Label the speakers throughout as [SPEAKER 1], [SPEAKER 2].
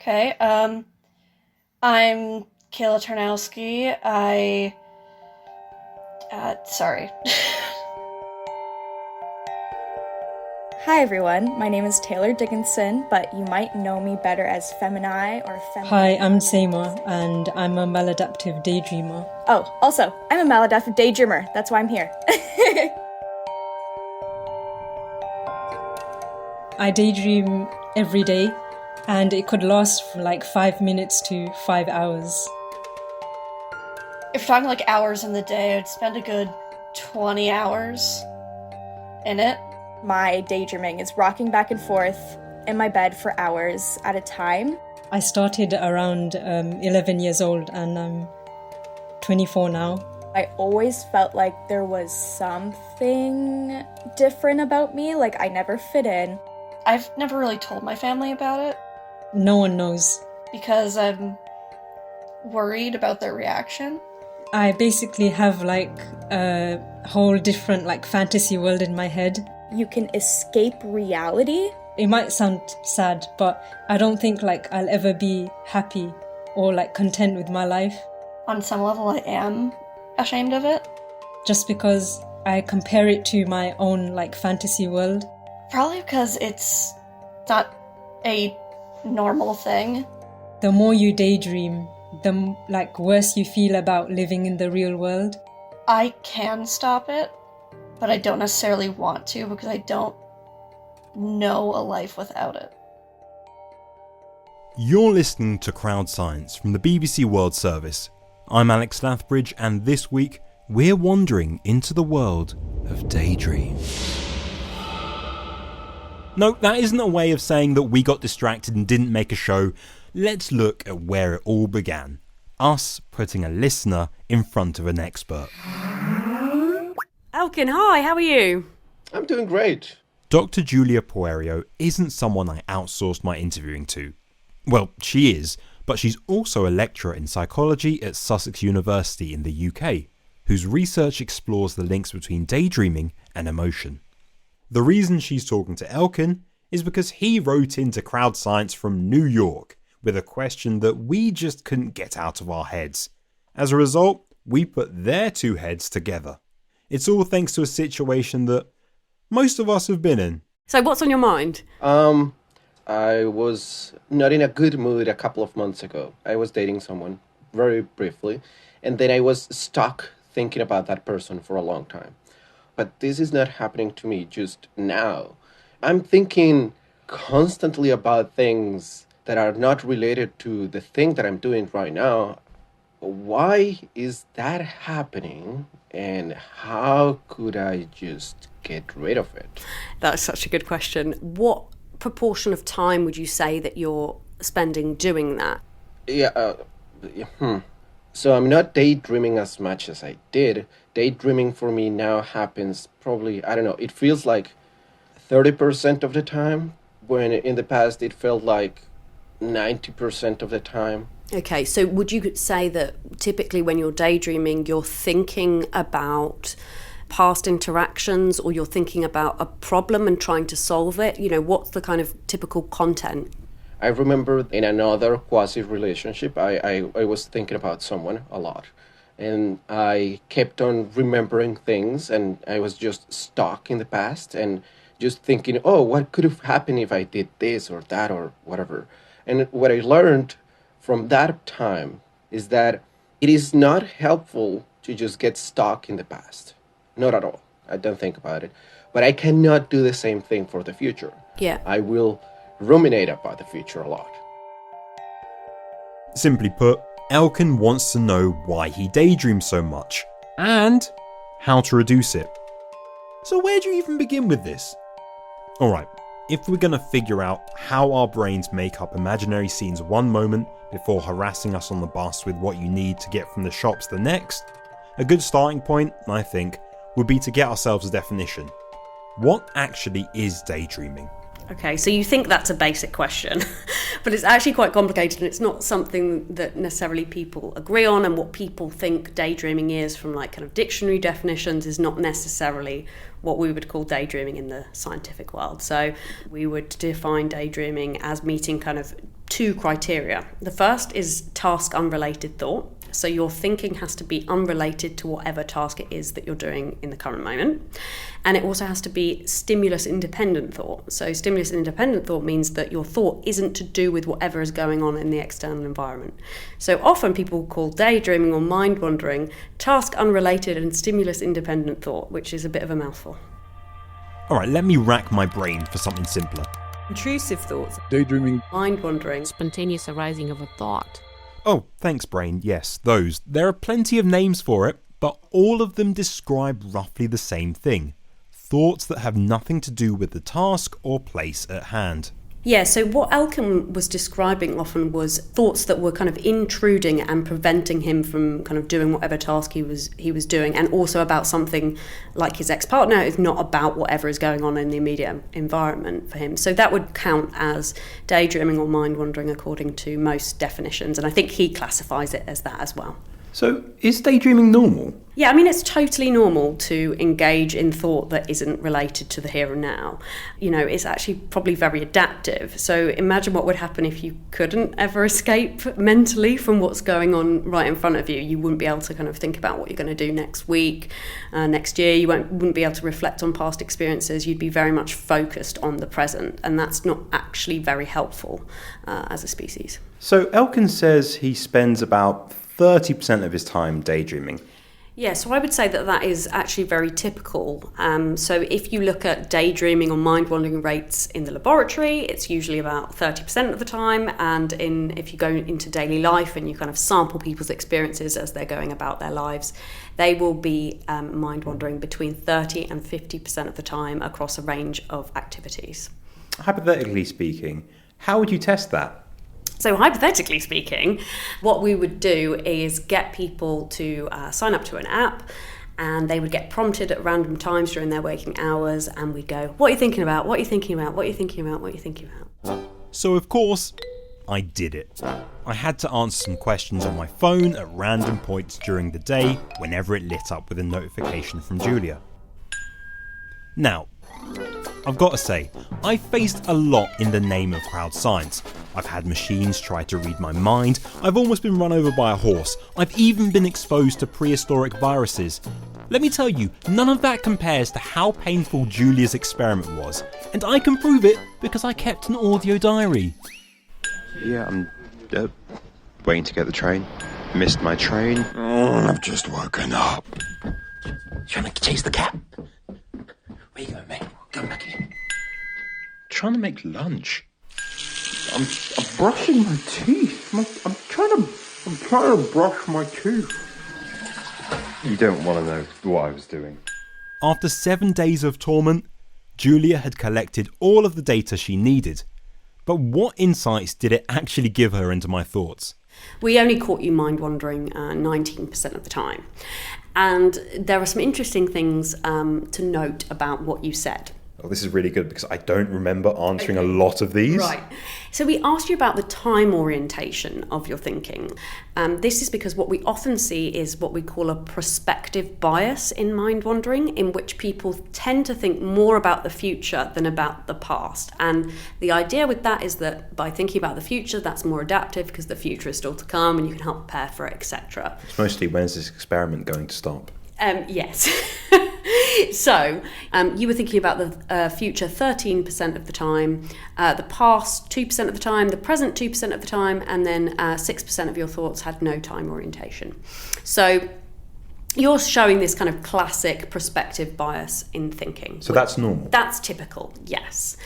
[SPEAKER 1] Okay, I'm Kayla Tarnowski. Sorry.
[SPEAKER 2] Hi everyone, my name is Taylor Dickinson, but you might know me better as Femini or Fem.
[SPEAKER 3] Hi, I'm Seema, and I'm a maladaptive daydreamer.
[SPEAKER 2] Oh, also, I'm a maladaptive daydreamer, that's why I'm here.
[SPEAKER 3] I daydream every day, and it could last from like 5 minutes to 5 hours.
[SPEAKER 1] If you're talking like hours in the day, I'd spend a good 20 hours in it.
[SPEAKER 2] My daydreaming is rocking back and forth in my bed for hours at a time.
[SPEAKER 3] I started around 11 years old, and I'm 24 now.
[SPEAKER 2] I always felt like there was something different about me, like I never fit in.
[SPEAKER 1] I've never really told my family about it
[SPEAKER 3] No one knows.
[SPEAKER 1] because I'm worried about their reaction.
[SPEAKER 3] I basically have like a whole different like fantasy world in my head.
[SPEAKER 2] You can escape reality.
[SPEAKER 3] It might sound sad, but I don't think like I'll ever be happy or like content with my life,
[SPEAKER 1] On some level, I am ashamed of it.
[SPEAKER 3] just because I compare it to my own like fantasy world.
[SPEAKER 1] Probably because it's not a normal thing.
[SPEAKER 3] The more you daydream, the like worse you feel about living in the real world.
[SPEAKER 1] I can stop it, but I don't necessarily want to because I don't know a life without it.
[SPEAKER 4] You're listening to Crowd Science from the BBC World Service. I'm Alex Lathbridge, and this week we're wandering into the world of daydream. No, that isn't a way of saying that we got distracted and didn't make a show. Let's look at where it all began. Us putting a listener in front of an expert.
[SPEAKER 5] Elkin, hi, how are you?
[SPEAKER 6] I'm doing great.
[SPEAKER 4] Dr. Julia Poerio isn't someone I outsourced my interviewing to. Well, she is, but she's also a lecturer in psychology at Sussex University in the UK, whose research explores the links between daydreaming and emotion. The reason she's talking to Elkin is because he wrote into Crowd Science from New York with a question that we just couldn't get out of our heads. As a result, we put their two heads together. It's all thanks to a situation that most of us have been in.
[SPEAKER 5] So what's on your mind?
[SPEAKER 6] I was not in a good mood a couple of months ago. I was dating someone, very briefly, and then I was stuck thinking about that person for a long time. But this is not happening to me just now. I'm thinking constantly about things that are not related to the thing that I'm doing right now. Why is that happening? And how could I just get rid of it?
[SPEAKER 5] That's such a good question. What proportion of time would you say that you're spending doing that?
[SPEAKER 6] So I'm not daydreaming as much as I did. Daydreaming for me now happens probably, I don't know, it feels like 30% of the time, when in the past it felt like 90% of the time.
[SPEAKER 5] Okay, so would you say that typically when you're daydreaming, you're thinking about past interactions, or you're thinking about a problem and trying to solve it? You know, what's the kind of typical content?
[SPEAKER 6] I remember in another quasi-relationship, I was thinking about someone a lot. And I kept on remembering things, and I was just stuck in the past and just thinking, oh, what could have happened if I did this or that or whatever. And what I learned from that time is that it is not helpful to just get stuck in the past. Not at all. I don't think about it. But I cannot do the same thing for the future.
[SPEAKER 5] Yeah.
[SPEAKER 6] I will ruminate about the future a lot.
[SPEAKER 4] Simply put, Elkin wants to know why he daydreams so much, and how to reduce it. So where do you even begin with this? Alright, if we're going to figure out how our brains make up imaginary scenes one moment before harassing us on the bus with what you need to get from the shops the next, a good starting point, I think, would be to get ourselves a definition. What actually is daydreaming?
[SPEAKER 5] Okay, so you think that's a basic question, but it's actually quite complicated, and it's not something that necessarily people agree on, and what people think daydreaming is from like kind of dictionary definitions is not necessarily what we would call daydreaming in the scientific world. So we would define daydreaming as meeting kind of two criteria. The first is task unrelated thought. So your thinking has to be unrelated to whatever task it is that you're doing in the current moment. And it also has to be stimulus independent thought. So stimulus independent thought means that your thought isn't to do with whatever is going on in the external environment. So often people call daydreaming or mind wandering task unrelated and stimulus independent thought, which is a bit of a mouthful.
[SPEAKER 4] Alright, let me rack my brain for something simpler.
[SPEAKER 7] Intrusive thoughts.
[SPEAKER 8] Daydreaming.
[SPEAKER 5] Mind wandering.
[SPEAKER 9] Spontaneous arising of a thought.
[SPEAKER 4] Oh, thanks, brain. Yes, those. There are plenty of names for it, but all of them describe roughly the same thing. Thoughts that have nothing to do with the task or place at hand.
[SPEAKER 5] Yeah, so what Elkin was describing often was thoughts that were kind of intruding and preventing him from kind of doing whatever task he was doing, and also about something like his ex-partner, is not about whatever is going on in the immediate environment for him. So that would count as daydreaming or mind wandering according to most definitions, and I think he classifies it as that as well.
[SPEAKER 4] So, is daydreaming normal?
[SPEAKER 5] Yeah, I mean, it's totally normal to engage in thought that isn't related to the here and now. You know, it's actually probably very adaptive. So imagine what would happen if you couldn't ever escape mentally from what's going on right in front of you. You wouldn't be able to kind of think about what you're going to do next week, next year. You wouldn't be able to reflect on past experiences. You'd be very much focused on the present. And that's not actually very helpful as a species.
[SPEAKER 10] So Elkin says he spends about 30% of his time daydreaming.
[SPEAKER 5] Yeah, so I would say that is actually very typical. So if you look at daydreaming or mind-wandering rates in the laboratory, it's usually about 30% of the time. And if you go into daily life and you kind of sample people's experiences as they're going about their lives, they will be mind-wandering between 30 and 50% of the time across a range of activities.
[SPEAKER 10] Hypothetically speaking, how would you test that?
[SPEAKER 5] So hypothetically speaking, what we would do is get people to sign up to an app, and they would get prompted at random times during their waking hours, and we'd go, what are you thinking about? What are you thinking about? What are you thinking about? What are you thinking about?
[SPEAKER 4] So of course, I did it. I had to answer some questions on my phone at random points during the day whenever it lit up with a notification from Julia. Now, I've got to say, I've faced a lot in the name of crowd science. I've had machines try to read my mind, I've almost been run over by a horse, I've even been exposed to prehistoric viruses. Let me tell you, none of that compares to how painful Julia's experiment was, and I can prove it because I kept an audio diary.
[SPEAKER 10] Yeah, I'm waiting to get the train. Missed my train.
[SPEAKER 8] I've just woken up.
[SPEAKER 11] You want me to chase the cat? Where you going, mate? Come back here.
[SPEAKER 10] Trying to make lunch.
[SPEAKER 8] I'm brushing my teeth. I'm trying to brush my teeth.
[SPEAKER 10] You don't want to know what I was doing.
[SPEAKER 4] After 7 days of torment, Julia had collected all of the data she needed. But what insights did it actually give her into my thoughts?
[SPEAKER 5] We only caught you mind wandering 19% of the time. And there are some interesting things to note about what you said.
[SPEAKER 10] Oh, this is really good because I don't remember answering a lot of these.
[SPEAKER 5] Right. So we asked you about the time orientation of your thinking. This is because what we often see is what we call a prospective bias in mind wandering, in which people tend to think more about the future than about the past. And the idea with that is that by thinking about the future, that's more adaptive because the future is still to come and you can help prepare for it, etc.
[SPEAKER 10] It's mostly, when's this experiment going to stop?
[SPEAKER 5] Yes. So you were thinking about the future 13% of the time, the past 2% of the time, the present 2% of the time, and then 6% of your thoughts had no time orientation. So you're showing this kind of classic prospective bias in thinking.
[SPEAKER 10] So that's normal?
[SPEAKER 5] That's typical, yes.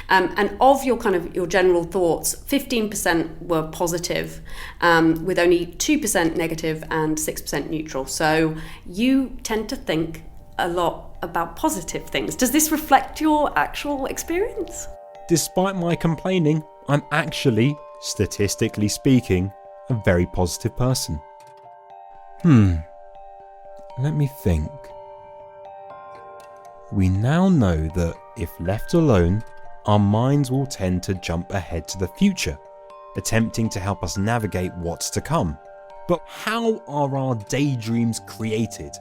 [SPEAKER 5] And of your general thoughts, 15% were positive, with only 2% negative and 6% neutral. So you tend to think a lot about positive things. Does this reflect your actual experience?
[SPEAKER 4] Despite my complaining, I'm actually, statistically speaking, a very positive person. Let me think. We now know that if left alone, our minds will tend to jump ahead to the future, attempting to help us navigate what's to come. But how are our daydreams created?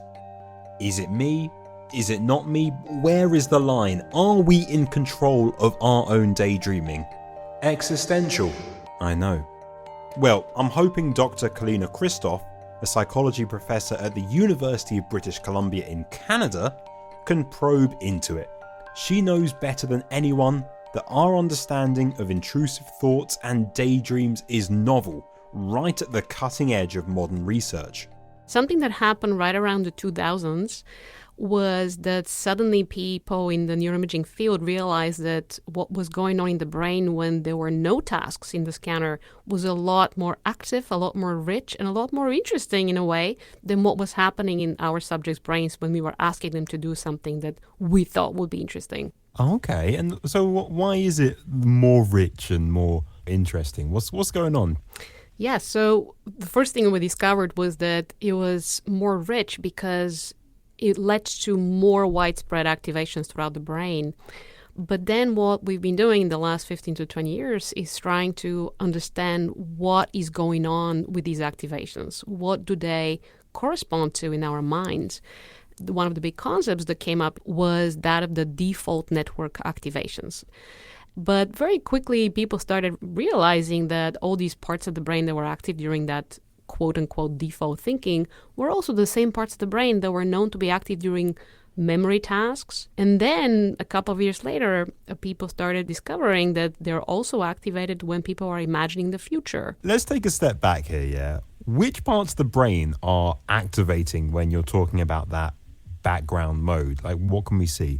[SPEAKER 4] Is it me? Is it not me? Where is the line? Are we in control of our own daydreaming? Existential, I know. Well, I'm hoping Dr. Kalina Christoff, a psychology professor at the University of British Columbia in Canada, can probe into it. She knows better than anyone that our understanding of intrusive thoughts and daydreams is novel, right at the cutting edge of modern research.
[SPEAKER 9] Something that happened right around the 2000s was that suddenly people in the neuroimaging field realized that what was going on in the brain when there were no tasks in the scanner was a lot more active, a lot more rich, and a lot more interesting in a way than what was happening in our subjects' brains when we were asking them to do something that we thought would be interesting.
[SPEAKER 4] Okay, and so why is it more rich and more interesting? What's going on?
[SPEAKER 9] Yeah, so the first thing we discovered was that it was more rich because it led to more widespread activations throughout the brain. But then what we've been doing in the last 15 to 20 years is trying to understand what is going on with these activations. What do they correspond to in our minds? One of the big concepts that came up was that of the default network activations. But very quickly, people started realizing that all these parts of the brain that were active during that quote-unquote default thinking were also the same parts of the brain that were known to be active during memory tasks. And then a couple of years later, people started discovering that they're also activated when people are imagining the future.
[SPEAKER 4] Let's take a step back here, yeah? Which parts of the brain are activating when you're talking about that background mode? Like, what can we see?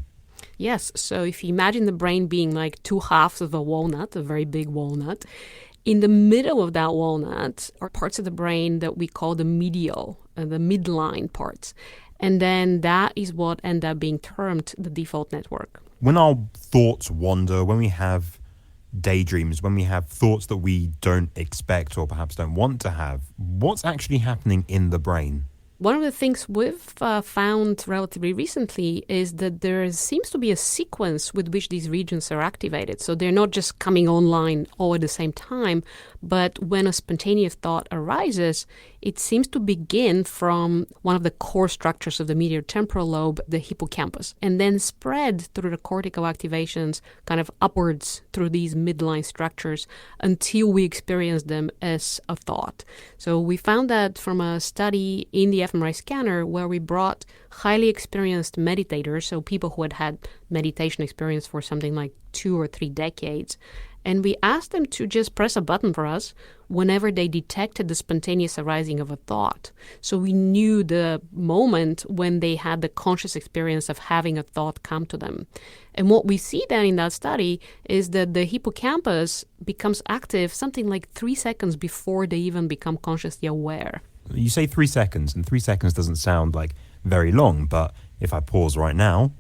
[SPEAKER 9] Yes, so if you imagine the brain being like two halves of a walnut, a very big walnut, in the middle of that walnut are parts of the brain that we call the medial, the midline parts. And then that is what ended up being termed the default network.
[SPEAKER 4] When our thoughts wander, when we have daydreams, when we have thoughts that we don't expect or perhaps don't want to have, what's actually happening in the brain?
[SPEAKER 9] One of the things we've found relatively recently is that there seems to be a sequence with which these regions are activated. So they're not just coming online all at the same time, but when a spontaneous thought arises, it seems to begin from one of the core structures of the medial temporal lobe, the hippocampus, and then spread through the cortical activations kind of upwards through these midline structures until we experience them as a thought. So we found that from a study in the fMRI scanner where we brought highly experienced meditators, so people who had had meditation experience for something like 2 or 3 decades, and we asked them to just press a button for us whenever they detected the spontaneous arising of a thought. So we knew the moment when they had the conscious experience of having a thought come to them. And what we see then in that study is that the hippocampus becomes active something like 3 seconds before they even become consciously aware.
[SPEAKER 4] You say 3 seconds, and 3 seconds doesn't sound like very long, but if I pause right now,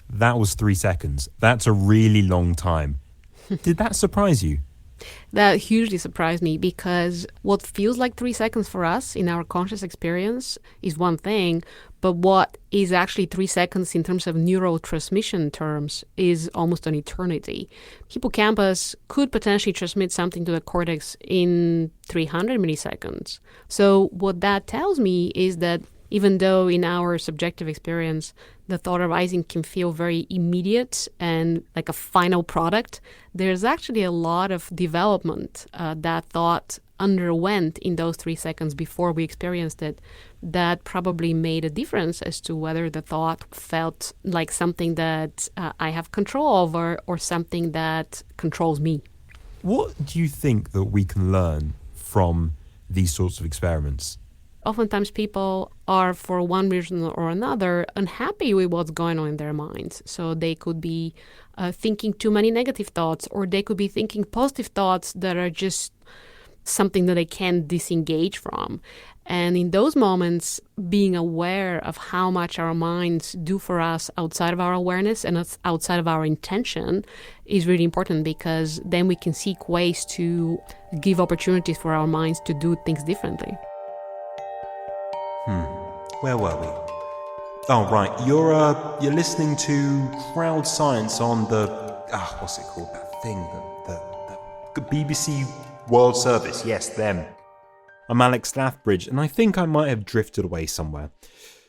[SPEAKER 4] that was 3 seconds. That's a really long time. Did that surprise you?
[SPEAKER 9] That hugely surprised me because what feels like 3 seconds for us in our conscious experience is one thing, but what is actually 3 seconds in terms of neurotransmission terms is almost an eternity. Hippocampus could potentially transmit something to the cortex in 300 milliseconds. So what that tells me is that even though in our subjective experience, the thought arising can feel very immediate and like a final product, there's actually a lot of development that thought underwent in those 3 seconds before we experienced it that probably made a difference as to whether the thought felt like something that I have control over or something that controls me.
[SPEAKER 4] What do you think that we can learn from these sorts of experiments?
[SPEAKER 9] Oftentimes people are, for one reason or another, unhappy with what's going on in their minds. So they could be thinking too many negative thoughts, or they could be thinking positive thoughts that are just something that they can't disengage from. And in those moments, being aware of how much our minds do for us outside of our awareness and outside of our intention is really important, because then we can seek ways to give opportunities for our minds to do things differently.
[SPEAKER 4] Where were we? Oh, right. You're listening to Crowd Science on the what's it called? That thing, the BBC World Service. Yes, them. I'm Alex Lathbridge, and I think I might have drifted away somewhere.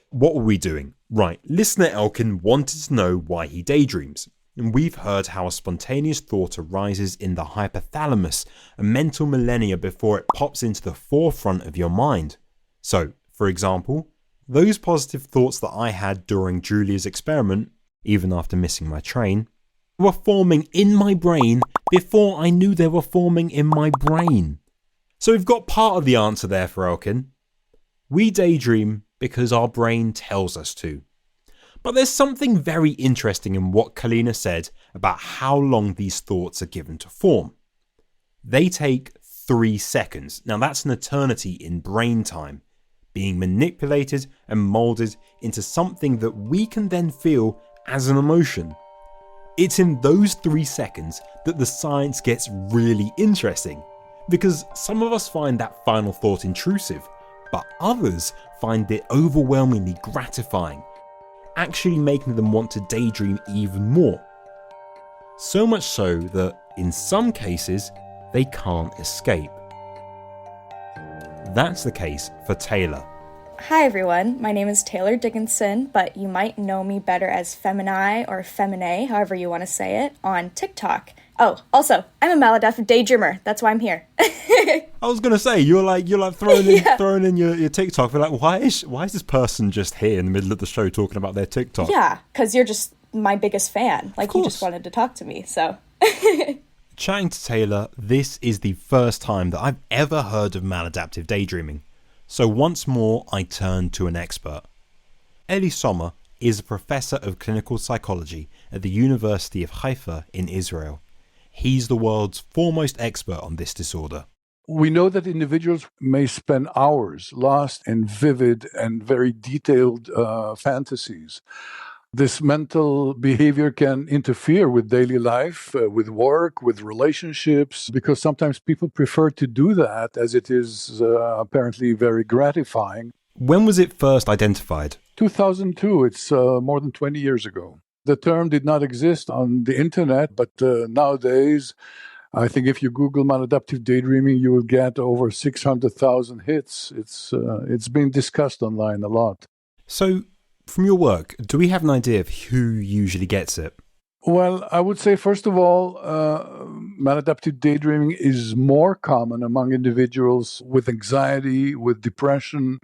[SPEAKER 4] What were we doing? Right, listener Elkin wanted to know why he daydreams. And we've heard how a spontaneous thought arises in the hypothalamus, a mental millennia before it pops into the forefront of your mind. So, for example, those positive thoughts that I had during Julia's experiment, even after missing my train, were forming in my brain before I knew they were forming in my brain. So we've got part of the answer there for Elkin. We daydream because our brain tells us to. But there's something very interesting in what Kalina said about how long these thoughts are given to form. They take 3 seconds. Now that's an eternity in brain time, being manipulated and moulded into something that we can then feel as an emotion. It's in those 3 seconds that the science gets really interesting, because some of us find that final thought intrusive, but others find it overwhelmingly gratifying, actually making them want to daydream even more. So much so that, in some cases, they can't escape. That's the case for Taylor.
[SPEAKER 2] Hi everyone, my name is Taylor Dickinson, but you might know me better as Femini or Femine, however you want to say it, on TikTok. Oh, also, I'm a maladaptive daydreamer. That's why I'm here.
[SPEAKER 4] I was gonna say you're like throwing in your TikTok. But like, why is this person just here in the middle of the show talking about their TikTok?
[SPEAKER 2] Yeah, because you're just my biggest fan. Like, you just wanted to talk to me, so.
[SPEAKER 4] Chatting to Taylor, this is the first time that I've ever heard of maladaptive daydreaming. So once more, I turn to an expert. Eli Sommer is a professor of clinical psychology at the University of Haifa in Israel. He's the world's foremost expert on this disorder.
[SPEAKER 7] We know that individuals may spend hours lost in vivid and very detailed fantasies. This mental behavior can interfere with daily life, with work, with relationships, because sometimes people prefer to do that as it is apparently very gratifying.
[SPEAKER 4] When was it first identified?
[SPEAKER 7] 2002, it's more than 20 years ago. The term did not exist on the internet, but nowadays, I think if you Google maladaptive daydreaming, you will get over 600,000 hits. It's been discussed online a lot.
[SPEAKER 4] So, from your work, do we have an idea of who usually gets it?
[SPEAKER 7] Well, I would say, first of all, maladaptive daydreaming is more common among individuals with anxiety, with depression.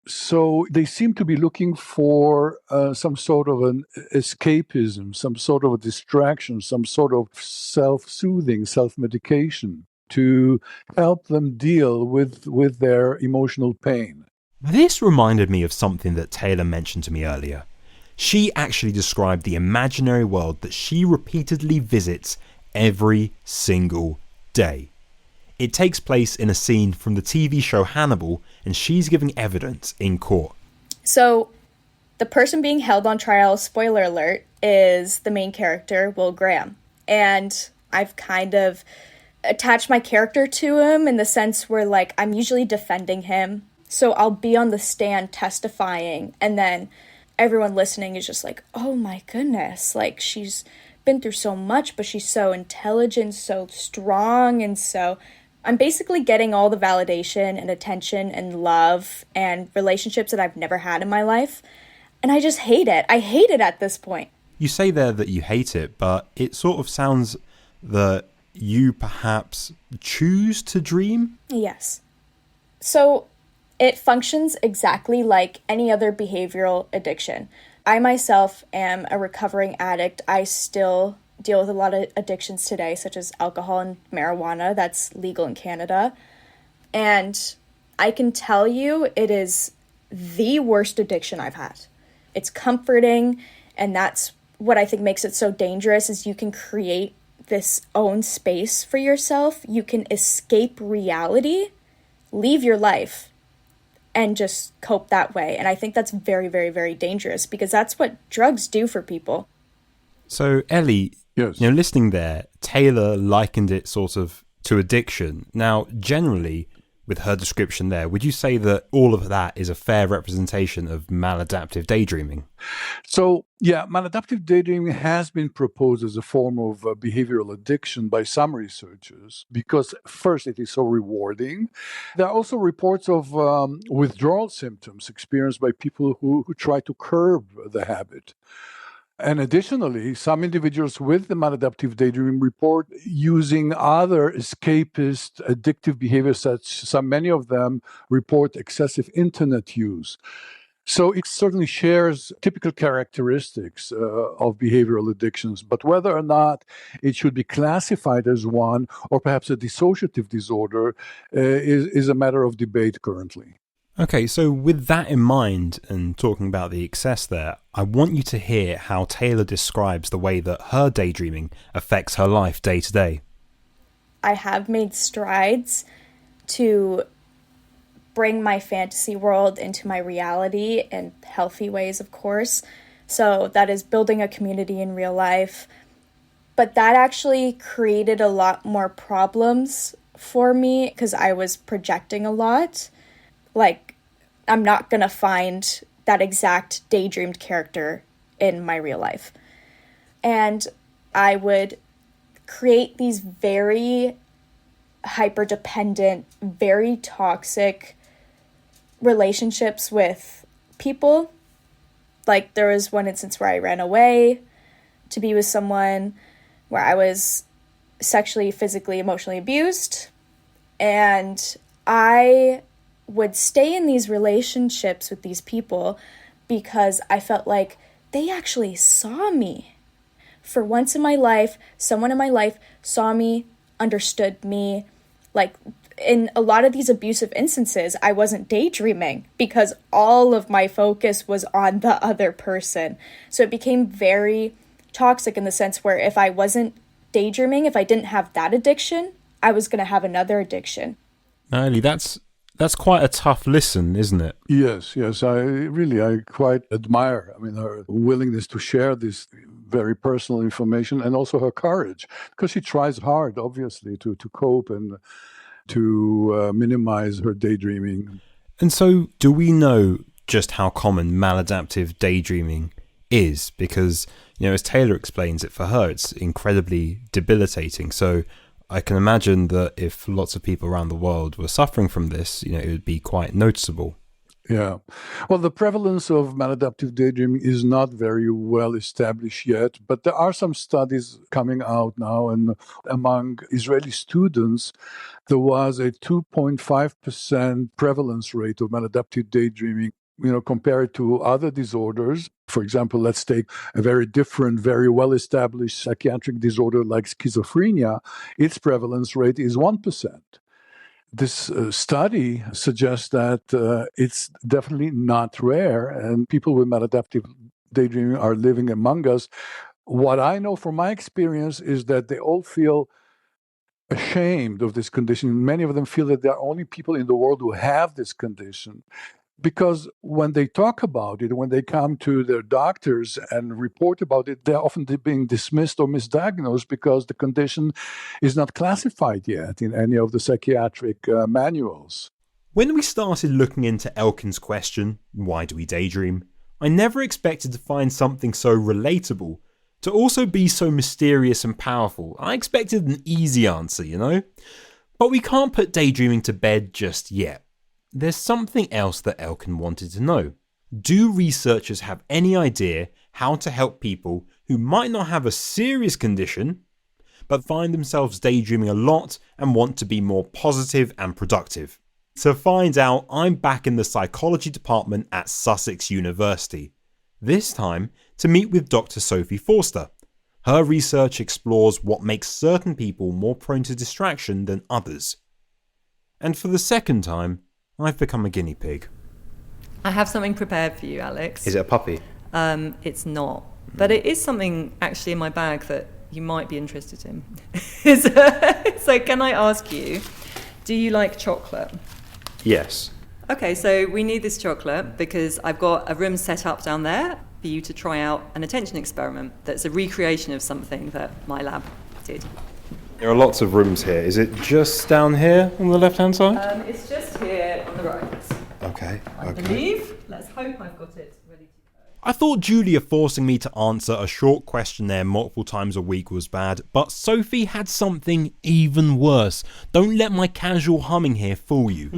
[SPEAKER 7] So they seem to be looking for some sort of an escapism, some sort of a distraction, some sort of self-soothing, self-medication to help them deal with their emotional pain.
[SPEAKER 4] This reminded me of something that Taylor mentioned to me earlier. She actually described the imaginary world that she repeatedly visits every single day. It takes place in a scene from the TV show Hannibal, and she's giving evidence in court.
[SPEAKER 2] So, the person being held on trial, spoiler alert, is the main character, Will Graham. And I've kind of attached my character to him in the sense where, like, I'm usually defending him. So I'll be on the stand testifying, and then everyone listening is just like, oh my goodness, like, she's been through so much, but she's so intelligent, so strong, and so I'm basically getting all the validation and attention and love and relationships that I've never had in my life, and I just hate it. I hate it at this point.
[SPEAKER 4] You say there that you hate it, but it sort of sounds that you perhaps choose to dream?
[SPEAKER 2] Yes. So it functions exactly like any other behavioral addiction. I myself am a recovering addict. I still deal with a lot of addictions today, such as alcohol and marijuana. That's legal in Canada. And I can tell you it is the worst addiction I've had. It's comforting, and that's what I think makes it so dangerous, is you can create this own space for yourself. You can escape reality, leave your life, and just cope that way. And I think that's very, very, very dangerous, because that's what drugs do for people.
[SPEAKER 4] So, Ellie,
[SPEAKER 7] yes.
[SPEAKER 4] Listening there, Taylor likened it sort of to addiction. Now, generally, with her description there, would you say that all of that is a fair representation of maladaptive daydreaming?
[SPEAKER 7] So, yeah, maladaptive daydreaming has been proposed as a form of behavioral addiction by some researchers because, first, it is so rewarding. There are also reports of withdrawal symptoms experienced by people who try to curb the habit. And additionally, some individuals with the maladaptive daydreaming report using other escapist addictive behaviors, many of them report excessive internet use. So it certainly shares typical characteristics of behavioral addictions, but whether or not it should be classified as one or perhaps a dissociative disorder is a matter of debate currently.
[SPEAKER 4] Okay, so with that in mind and talking about the excess there, I want you to hear how Taylor describes the way that her daydreaming affects her life day to day.
[SPEAKER 2] I have made strides to bring my fantasy world into my reality in healthy ways, of course. So that is building a community in real life. But that actually created a lot more problems for me because I was projecting a lot. Like, I'm not going to find that exact daydreamed character in my real life. And I would create these very hyper-dependent, very toxic relationships with people. Like, there was one instance where I ran away to be with someone where I was sexually, physically, emotionally abused. And I would stay in these relationships with these people because I felt like they actually saw me. For once in my life, someone in my life saw me, understood me. Like, in a lot of these abusive instances, I wasn't daydreaming because all of my focus was on the other person. So it became very toxic in the sense where if I wasn't daydreaming, if I didn't have that addiction, I was going to have another addiction.
[SPEAKER 4] Ellie, that's quite a tough listen, isn't it?
[SPEAKER 7] Yes. I quite admire, her willingness to share this very personal information and also her courage, because she tries hard, obviously, to cope and to minimize her daydreaming.
[SPEAKER 4] And so, do we know just how common maladaptive daydreaming is? Because, as Taylor explains it, for her, it's incredibly debilitating. So I can imagine that if lots of people around the world were suffering from this, it would be quite noticeable.
[SPEAKER 7] Yeah. Well, the prevalence of maladaptive daydreaming is not very well established yet, but there are some studies coming out now, and among Israeli students, there was a 2.5% prevalence rate of maladaptive daydreaming, compared to other disorders. For example, let's take a very different, very well-established psychiatric disorder like schizophrenia. Its prevalence rate is 1%. This study suggests that it's definitely not rare, and people with maladaptive daydreaming are living among us. What I know from my experience is that they all feel ashamed of this condition. Many of them feel that there are only people in the world who have this condition, because when they talk about it, when they come to their doctors and report about it, they're often being dismissed or misdiagnosed because the condition is not classified yet in any of the psychiatric manuals.
[SPEAKER 4] When we started looking into Elkin's question, why do we daydream, I never expected to find something so relatable to also be so mysterious and powerful. I expected an easy answer, But we can't put daydreaming to bed just yet. There's something else that Elkin wanted to know. Do researchers have any idea how to help people who might not have a serious condition, but find themselves daydreaming a lot and want to be more positive and productive? To find out, I'm back in the psychology department at Sussex University. This time to meet with Dr. Sophie Forster. Her research explores what makes certain people more prone to distraction than others. And for the second time, I've become a guinea pig.
[SPEAKER 12] I have something prepared for you, Alex.
[SPEAKER 4] Is it a puppy?
[SPEAKER 12] It's not. But it is something actually in my bag that you might be interested in. So can I ask you, do you like chocolate?
[SPEAKER 4] Yes.
[SPEAKER 12] Okay, so we need this chocolate because I've got a room set up down there for you to try out an attention experiment that's a recreation of something that my lab did.
[SPEAKER 4] There are lots of rooms here. Is it just down here on the left-hand side?
[SPEAKER 12] It's just Okay, on the right.
[SPEAKER 4] Okay,
[SPEAKER 12] I believe. Let's hope I've got it ready to go.
[SPEAKER 4] I thought Julia forcing me to answer a short questionnaire multiple times a week was bad, but Sophie had something even worse. Don't let my casual humming here fool you.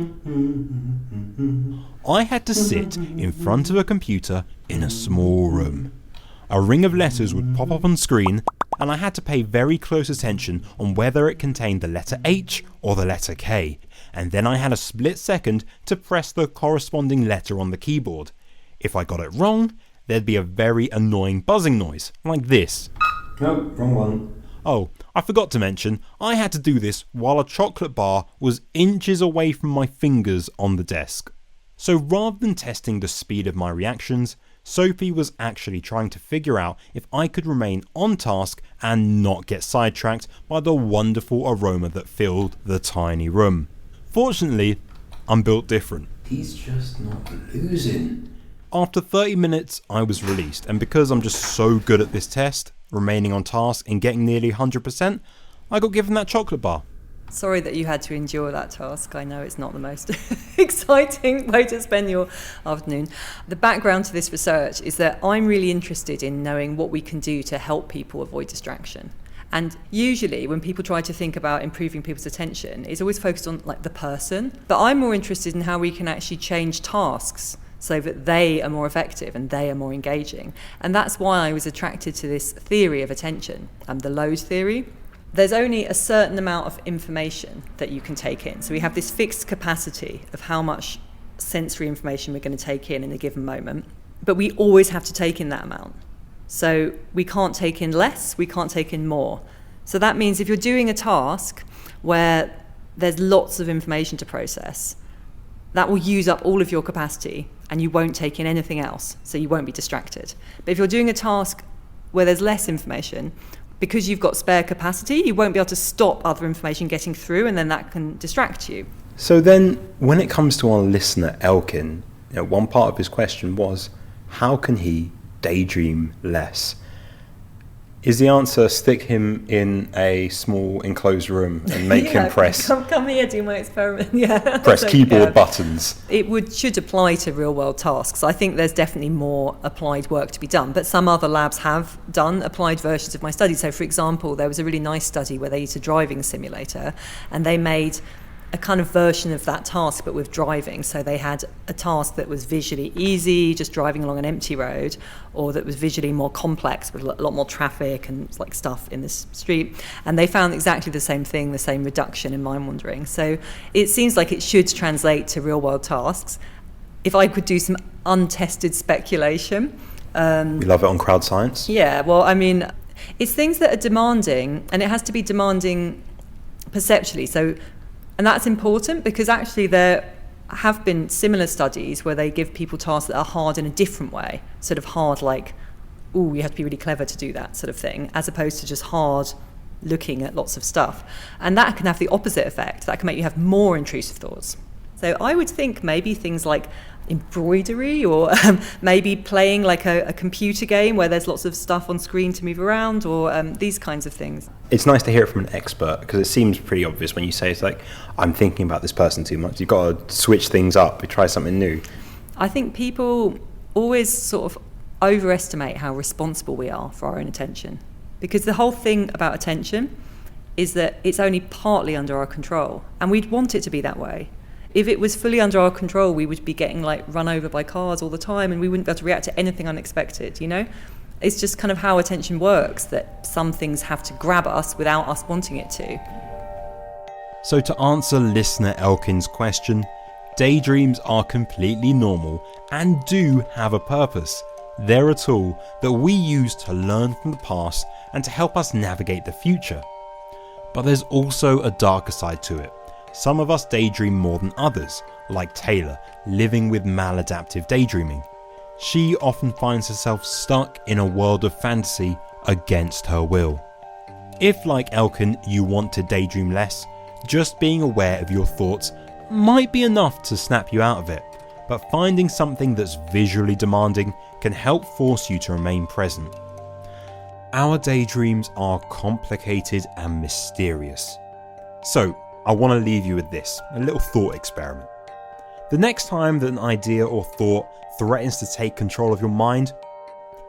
[SPEAKER 4] I had to sit in front of a computer in a small room. A ring of letters would pop up on screen, and I had to pay very close attention on whether it contained the letter H or the letter K, and then I had a split second to press the corresponding letter on the keyboard. If I got it wrong, there'd be a very annoying buzzing noise, like this.
[SPEAKER 10] No, wrong one.
[SPEAKER 4] Oh, I forgot to mention, I had to do this while a chocolate bar was inches away from my fingers on the desk. So rather than testing the speed of my reactions, Sophie was actually trying to figure out if I could remain on task and not get sidetracked by the wonderful aroma that filled the tiny room. Fortunately, I'm built different.
[SPEAKER 11] He's just not losing.
[SPEAKER 4] After 30 minutes, I was released, and because I'm just so good at this test, remaining on task and getting nearly 100%, I got given that chocolate bar.
[SPEAKER 12] Sorry that you had to endure that task. I know it's not the most exciting way to spend your afternoon. The background to this research is that I'm really interested in knowing what we can do to help people avoid distraction. And usually when people try to think about improving people's attention, it's always focused on like the person. But I'm more interested in how we can actually change tasks so that they are more effective and they are more engaging. And that's why I was attracted to this theory of attention, the load theory. There's only a certain amount of information that you can take in. So we have this fixed capacity of how much sensory information we're going to take in a given moment, but we always have to take in that amount. So we can't take in less, we can't take in more. So that means if you're doing a task where there's lots of information to process, that will use up all of your capacity and you won't take in anything else, so you won't be distracted. But if you're doing a task where there's less information, because you've got spare capacity, you won't be able to stop other information getting through, and then that can distract you.
[SPEAKER 10] So then, when it comes to our listener Elkin, one part of his question was, how can he daydream less? Is the answer stick him in a small enclosed room and make him press
[SPEAKER 12] Come here, do my experiment. Yeah.
[SPEAKER 10] press keyboard buttons?
[SPEAKER 12] It should apply to real world tasks. I think there's definitely more applied work to be done, but some other labs have done applied versions of my study. So for example, there was a really nice study where they used a driving simulator and they made a kind of version of that task but with driving. So they had a task that was visually easy, just driving along an empty road, or that was visually more complex with a lot more traffic and like stuff in this street. And they found exactly the same thing, the same reduction in mind wandering. So it seems like it should translate to real world tasks. If I could do some untested speculation.
[SPEAKER 10] We love it on Crowd Science.
[SPEAKER 12] Yeah, well, I mean, it's things that are demanding, and it has to be demanding perceptually. So, and that's important because actually there have been similar studies where they give people tasks that are hard in a different way, sort of hard like, ooh, you have to be really clever to do that sort of thing, as opposed to just hard looking at lots of stuff. And that can have the opposite effect. That can make you have more intrusive thoughts. So I would think maybe things like embroidery or maybe playing like a computer game where there's lots of stuff on screen to move around, or these kinds of things.
[SPEAKER 10] It's nice to hear it from an expert because it seems pretty obvious when you say it's like, I'm thinking about this person too much. You've got to switch things up, try something new.
[SPEAKER 12] I think people always sort of overestimate how responsible we are for our own attention, because the whole thing about attention is that it's only partly under our control, and we'd want it to be that way. If it was fully under our control, we would be getting like run over by cars all the time and we wouldn't be able to react to anything unexpected, you know? It's just kind of how attention works, that some things have to grab us without us wanting it to.
[SPEAKER 4] So to answer listener Elkin's question, daydreams are completely normal and do have a purpose. They're a tool that we use to learn from the past and to help us navigate the future. But there's also a darker side to it. Some of us daydream more than others, like Taylor, living with maladaptive daydreaming. She often finds herself stuck in a world of fantasy against her will. If, like Elkin, you want to daydream less, just being aware of your thoughts might be enough to snap you out of it, but finding something that's visually demanding can help force you to remain present. Our daydreams are complicated and mysterious. So, I want to leave you with this, a little thought experiment. The next time that an idea or thought threatens to take control of your mind,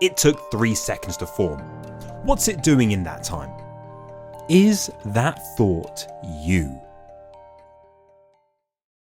[SPEAKER 4] it took 3 seconds to form. What's it doing in that time? Is that thought you?